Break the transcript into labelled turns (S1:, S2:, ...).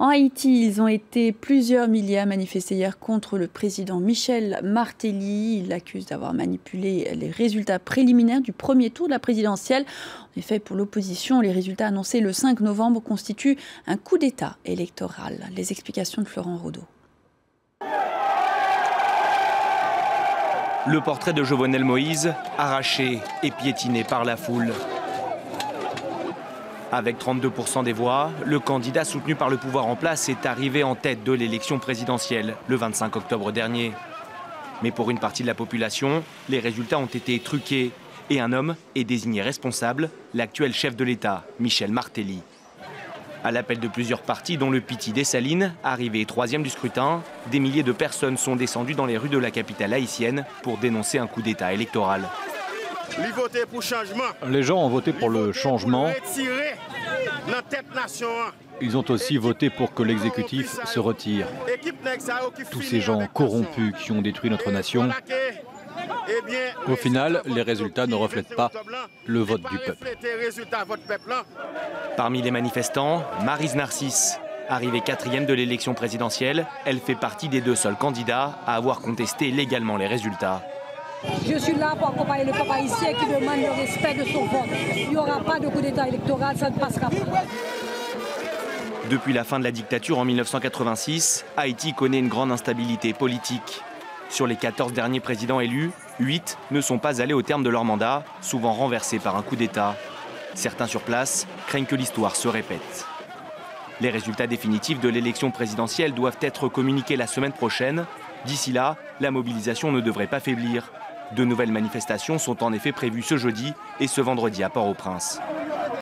S1: En Haïti, ils ont été plusieurs milliers à manifester hier contre le président Michel Martelly. Il l'accuse d'avoir manipulé les résultats préliminaires du premier tour de la présidentielle. En effet, pour l'opposition, les résultats annoncés le 5 novembre constituent un coup d'État électoral. Les explications de Florent Rodeau.
S2: Le portrait de Jovenel Moïse, arraché et piétiné par la foule. Avec 32% des voix, le candidat soutenu par le pouvoir en place est arrivé en tête de l'élection présidentielle le 25 octobre dernier. Mais pour une partie de la population, les résultats ont été truqués et un homme est désigné responsable, l'actuel chef de l'État, Michel Martelly. À l'appel de plusieurs partis, dont le Piti Dessalines, arrivé 3e du scrutin, des milliers de personnes sont descendues dans les rues de la capitale haïtienne pour dénoncer un coup d'État électoral.
S3: Les gens ont voté pour le changement. Ils ont aussi voté pour que l'exécutif se retire. Tous ces gens corrompus qui ont détruit notre nation, au final, les résultats ne reflètent pas le vote du peuple.
S2: Parmi les manifestants, Maryse Narcisse. Arrivée 4e de l'élection présidentielle, elle fait partie des 2 seuls candidats à avoir contesté légalement les résultats.
S4: Je suis là pour accompagner le peuple haïtien qui demande le respect de son vote. Il n'y aura pas de coup d'État électoral, ça ne passera pas.
S2: Depuis la fin de la dictature en 1986, Haïti connaît une grande instabilité politique. Sur les 14 derniers présidents élus, 8 ne sont pas allés au terme de leur mandat, souvent renversés par un coup d'État. Certains sur place craignent que l'histoire se répète. Les résultats définitifs de l'élection présidentielle doivent être communiqués la semaine prochaine. D'ici là, la mobilisation ne devrait pas faiblir. De nouvelles manifestations sont en effet prévues ce jeudi et ce vendredi à Port-au-Prince.